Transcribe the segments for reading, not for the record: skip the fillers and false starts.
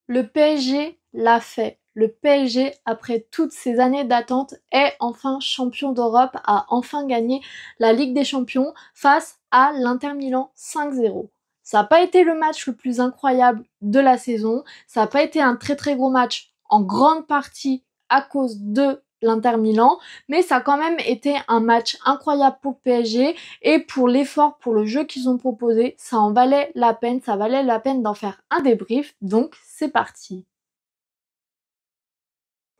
Le PSG l'a fait. Le PSG, après toutes ces années d'attente, est enfin champion d'Europe, a enfin gagné la Ligue des Champions face à l'Inter Milan 5-0. Ça n'a pas été le match le plus incroyable de la saison, ça n'a pas été un très très gros match en grande partie à cause de l'Inter Milan, mais ça a quand même été un match incroyable pour le PSG et pour l'effort, pour le jeu qu'ils ont proposé, ça en valait la peine, ça valait la peine d'en faire un débrief, donc c'est parti.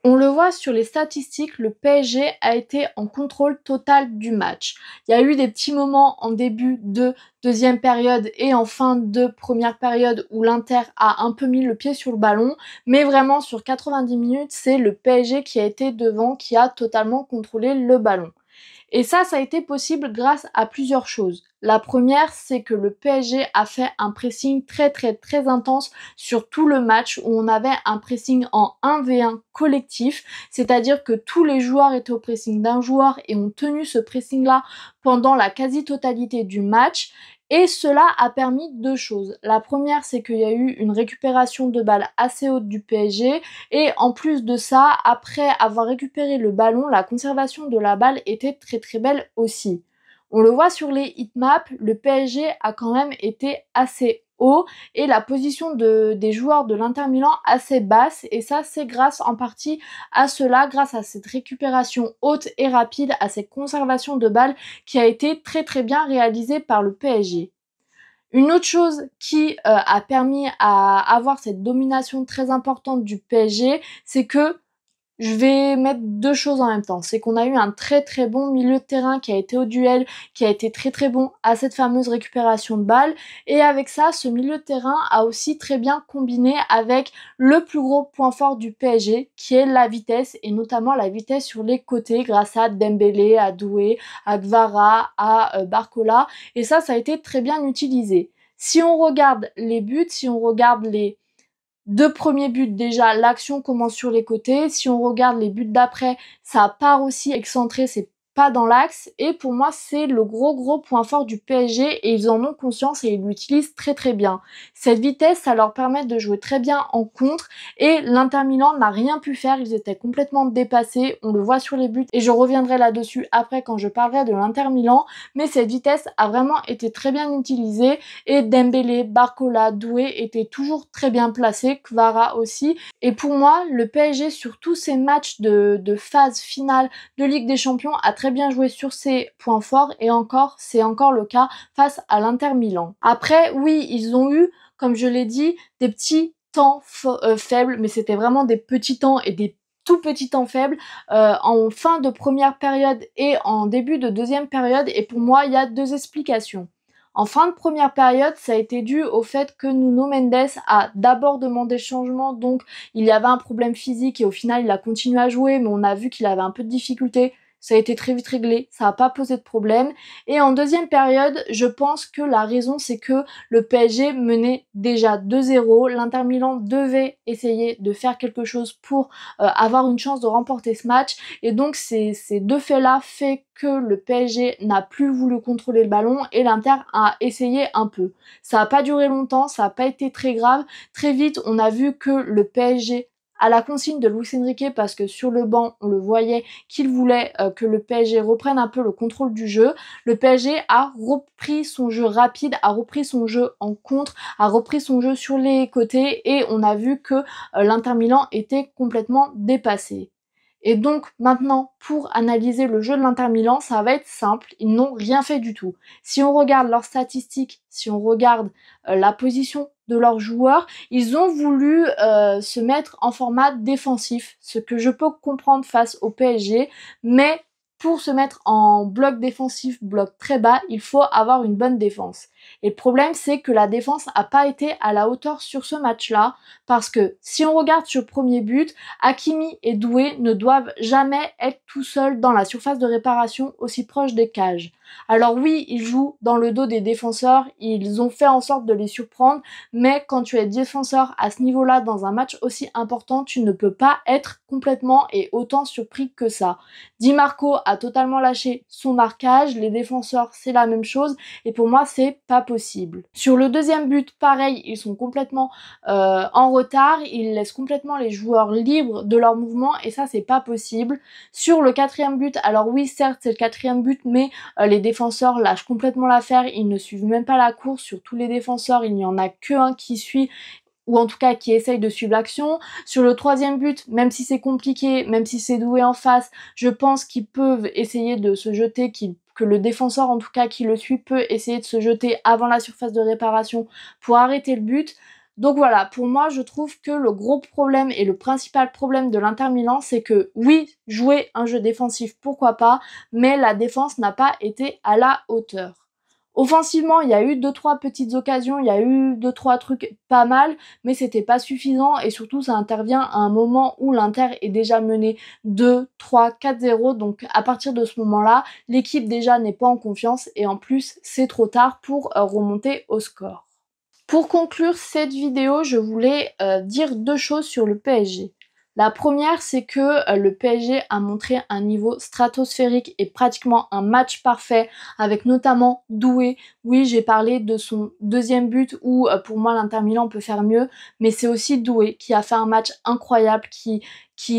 On le voit sur les statistiques, le PSG a été en contrôle total du match. Il y a eu des petits moments en début de deuxième période et en fin de première période où l'Inter a un peu mis le pied sur le ballon, mais vraiment sur 90 minutes, c'est le PSG qui a été devant, qui a totalement contrôlé le ballon. Et ça a été possible grâce à plusieurs choses. La première, c'est que le PSG a fait un pressing très très très intense sur tout le match où on avait un pressing en 1v1 collectif, c'est-à-dire que tous les joueurs étaient au pressing d'un joueur et ont tenu ce pressing-là pendant la quasi-totalité du match. Et cela a permis deux choses. La première, c'est qu'il y a eu une récupération de balles assez haute du PSG et en plus de ça, après avoir récupéré le ballon, la conservation de la balle était très très belle aussi. On le voit sur les heatmaps, le PSG a quand même été assez haut et la position des joueurs de l'Inter Milan assez basse et ça c'est grâce en partie à cela, grâce à cette récupération haute et rapide, à cette conservation de balles qui a été très très bien réalisée par le PSG. Une autre chose qui a permis à avoir cette domination très importante du PSG, c'est que je vais mettre deux choses en même temps. C'est qu'on a eu un très très bon milieu de terrain qui a été au duel, qui a été très très bon à cette fameuse récupération de balles. Et avec ça, ce milieu de terrain a aussi très bien combiné avec le plus gros point fort du PSG, qui est la vitesse, et notamment la vitesse sur les côtés grâce à Dembélé, à Doué, à Kvara, à Barcola. Et ça a été très bien utilisé. Si on regarde les buts, si on regarde les deux premiers buts, déjà, l'action commence sur les côtés. Si on regarde les buts d'après, ça part aussi excentré, c'est pas dans l'axe. Et pour moi, c'est le gros point fort du PSG et ils en ont conscience et ils l'utilisent très très bien. Cette vitesse, ça leur permet de jouer très bien en contre et l'Inter Milan n'a rien pu faire. Ils étaient complètement dépassés. On le voit sur les buts et je reviendrai là-dessus après quand je parlerai de l'Inter Milan. Mais cette vitesse a vraiment été très bien utilisée et Dembélé, Barcola, Doué étaient toujours très bien placés, Kvara aussi. Et pour moi, le PSG sur tous ces matchs de phase finale de Ligue des Champions a très bien joué sur ses points forts et encore, c'est encore le cas face à l'Inter Milan. Après, oui, ils ont eu, comme je l'ai dit, des petits temps faibles, mais c'était vraiment des petits temps et des tout petits temps faibles en fin de première période et en début de deuxième période. Et pour moi, il y a deux explications. En fin de première période, ça a été dû au fait que Nuno Mendes a d'abord demandé changement, donc il y avait un problème physique et au final il a continué à jouer, mais on a vu qu'il avait un peu de difficulté. Ça a été très vite réglé, ça n'a pas posé de problème. Et en deuxième période, je pense que la raison c'est que le PSG menait déjà 2-0. L'Inter Milan devait essayer de faire quelque chose pour avoir une chance de remporter ce match. Et donc ces deux faits-là fait que le PSG n'a plus voulu contrôler le ballon et l'Inter a essayé un peu. Ça n'a pas duré longtemps, ça n'a pas été très grave. Très vite, on a vu que le PSG à la consigne de Luis Enrique, parce que sur le banc, on le voyait qu'il voulait que le PSG reprenne un peu le contrôle du jeu. Le PSG a repris son jeu rapide, a repris son jeu en contre, a repris son jeu sur les côtés et on a vu que l'Inter Milan était complètement dépassé. Et donc maintenant, pour analyser le jeu de l'Inter Milan, ça va être simple, ils n'ont rien fait du tout. Si on regarde leurs statistiques, si on regarde la position de leurs joueurs, ils ont voulu se mettre en format défensif, ce que je peux comprendre face au PSG, mais pour se mettre en bloc défensif, bloc très bas, il faut avoir une bonne défense. Et le problème, c'est que la défense n'a pas été à la hauteur sur ce match-là, parce que si on regarde sur le premier but, Hakimi et Doué ne doivent jamais être tout seuls dans la surface de réparation aussi proche des cages. Alors oui, ils jouent dans le dos des défenseurs, ils ont fait en sorte de les surprendre, mais quand tu es défenseur à ce niveau-là dans un match aussi important, tu ne peux pas être complètement et autant surpris que ça. Di Marco a totalement lâché son marquage, les défenseurs c'est la même chose, et pour moi c'est pas pas possible. Sur le deuxième but, pareil, ils sont complètement en retard, ils laissent complètement les joueurs libres de leur mouvement et ça c'est pas possible. Sur le quatrième but, alors oui certes c'est le quatrième but, mais les défenseurs lâchent complètement l'affaire, ils ne suivent même pas la course. Sur tous les défenseurs, il n'y en a qu'un qui suit, ou en tout cas qui essaye de suivre l'action. Sur le troisième but, même si c'est compliqué, même si c'est Doué en face, je pense qu'ils peuvent essayer de se jeter, que le défenseur en tout cas qui le suit peut essayer de se jeter avant la surface de réparation pour arrêter le but. Donc voilà, pour moi je trouve que le gros problème et le principal problème de l'Inter Milan, c'est que oui, jouer un jeu défensif pourquoi pas, mais la défense n'a pas été à la hauteur. Offensivement, il y a eu 2-3 petites occasions, il y a eu 2-3 trucs pas mal, mais c'était pas suffisant et surtout ça intervient à un moment où l'Inter est déjà mené 2, 3, 4-0. Donc à partir de ce moment-là, l'équipe déjà n'est pas en confiance et en plus c'est trop tard pour remonter au score. Pour conclure cette vidéo, je voulais dire deux choses sur le PSG. La première, c'est que le PSG a montré un niveau stratosphérique et pratiquement un match parfait avec notamment Doué. Oui, j'ai parlé de son deuxième but où pour moi l'Inter Milan peut faire mieux, mais c'est aussi Doué qui a fait un match incroyable, qui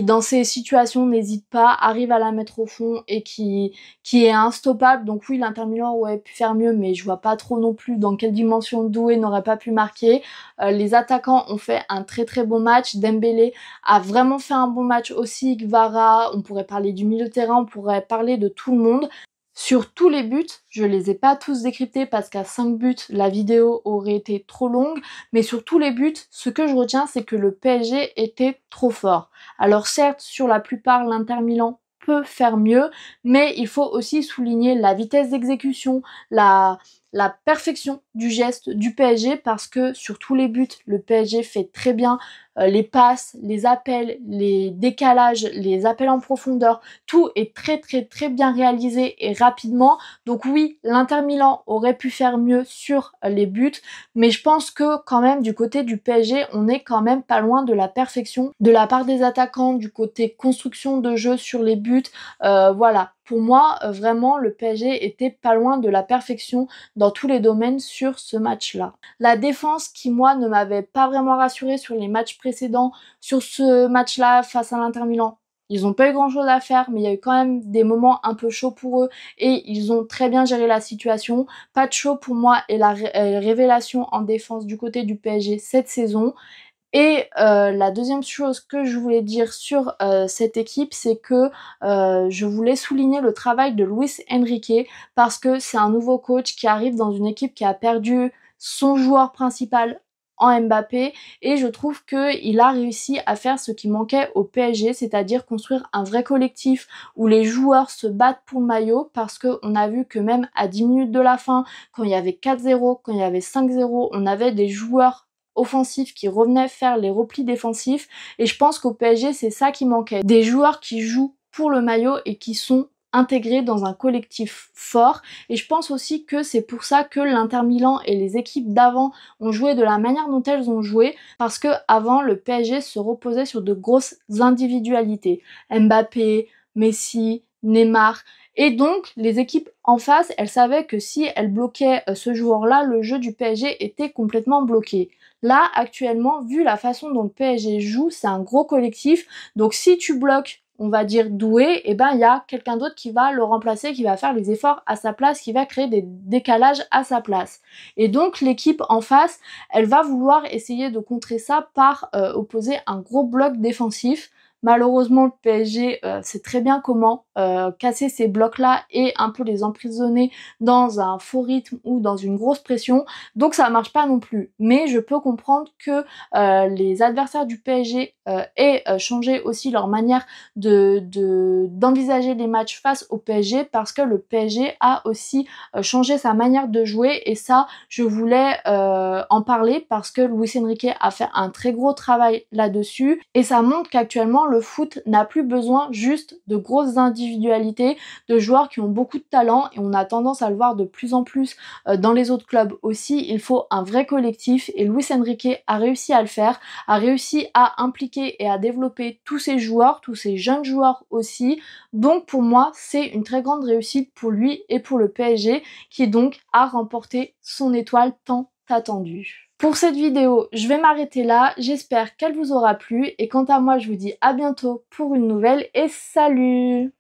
dans ces situations n'hésite pas, arrive à la mettre au fond et qui est instoppable. Donc oui, l'Inter Milan aurait pu faire mieux, mais je vois pas trop non plus dans quelle dimension Doué n'aurait pas pu marquer. Les attaquants ont fait un très très bon match. Dembélé a vraiment fait un bon match aussi, Kvara, on pourrait parler du milieu de terrain, on pourrait parler de tout le monde. Sur tous les buts, je les ai pas tous décryptés parce qu'à 5 buts, la vidéo aurait été trop longue, mais sur tous les buts, ce que je retiens, c'est que le PSG était trop fort. Alors certes, sur la plupart, l'Inter Milan peut faire mieux, mais il faut aussi souligner la vitesse d'exécution, la perfection du geste du PSG parce que sur tous les buts, le PSG fait très bien les passes, les appels, les décalages, les appels en profondeur, tout est très très très bien réalisé et rapidement. Donc oui, l'Inter Milan aurait pu faire mieux sur les buts, mais je pense que quand même du côté du PSG, on est quand même pas loin de la perfection de la part des attaquants, du côté construction de jeu sur les buts, voilà. Pour moi, vraiment, le PSG était pas loin de la perfection dans tous les domaines sur ce match-là. La défense qui, moi, ne m'avait pas vraiment rassurée sur les matchs précédents, sur ce match-là face à l'Inter Milan, ils n'ont pas eu grand-chose à faire, mais il y a eu quand même des moments un peu chauds pour eux et ils ont très bien géré la situation. Pacho, pour moi, est la révélation en défense du côté du PSG cette saison. Et la deuxième chose que je voulais dire sur cette équipe, c'est que je voulais souligner le travail de Luis Enrique parce que c'est un nouveau coach qui arrive dans une équipe qui a perdu son joueur principal en Mbappé et je trouve qu'il a réussi à faire ce qui manquait au PSG, c'est-à-dire construire un vrai collectif où les joueurs se battent pour le maillot parce qu'on a vu que même à 10 minutes de la fin, quand il y avait 4-0, quand il y avait 5-0, on avait des joueurs offensifs qui revenaient faire les replis défensifs et je pense qu'au PSG c'est ça qui manquait, des joueurs qui jouent pour le maillot et qui sont intégrés dans un collectif fort et je pense aussi que c'est pour ça que l'Inter Milan et les équipes d'avant ont joué de la manière dont elles ont joué parce que avant le PSG se reposait sur de grosses individualités, Mbappé, Messi, Neymar. Et donc, les équipes en face, elles savaient que si elles bloquaient ce joueur-là, le jeu du PSG était complètement bloqué. Là, actuellement, vu la façon dont le PSG joue, c'est un gros collectif. Donc, si tu bloques, on va dire Doué, et ben il y a quelqu'un d'autre qui va le remplacer, qui va faire les efforts à sa place, qui va créer des décalages à sa place. Et donc, l'équipe en face, elle va vouloir essayer de contrer ça par opposer un gros bloc défensif. Malheureusement, le PSG sait très bien comment casser ces blocs-là et un peu les emprisonner dans un faux rythme ou dans une grosse pression. Donc ça marche pas non plus. Mais je peux comprendre que les adversaires du PSG aient changé aussi leur manière d'envisager les matchs face au PSG parce que le PSG a aussi changé sa manière de jouer et ça, je voulais en parler parce que Luis Enrique a fait un très gros travail là-dessus et ça montre qu'actuellement, le le foot n'a plus besoin juste de grosses individualités, de joueurs qui ont beaucoup de talent, et on a tendance à le voir de plus en plus dans les autres clubs aussi. Il faut un vrai collectif et Luis Enrique a réussi à le faire, a réussi à impliquer et à développer tous ces joueurs, tous ces jeunes joueurs aussi. Donc pour moi, c'est une très grande réussite pour lui et pour le PSG qui donc a remporté son étoile tant attendue. Pour cette vidéo, je vais m'arrêter là. J'espère qu'elle vous aura plu et quant à moi, je vous dis à bientôt pour une nouvelle et salut!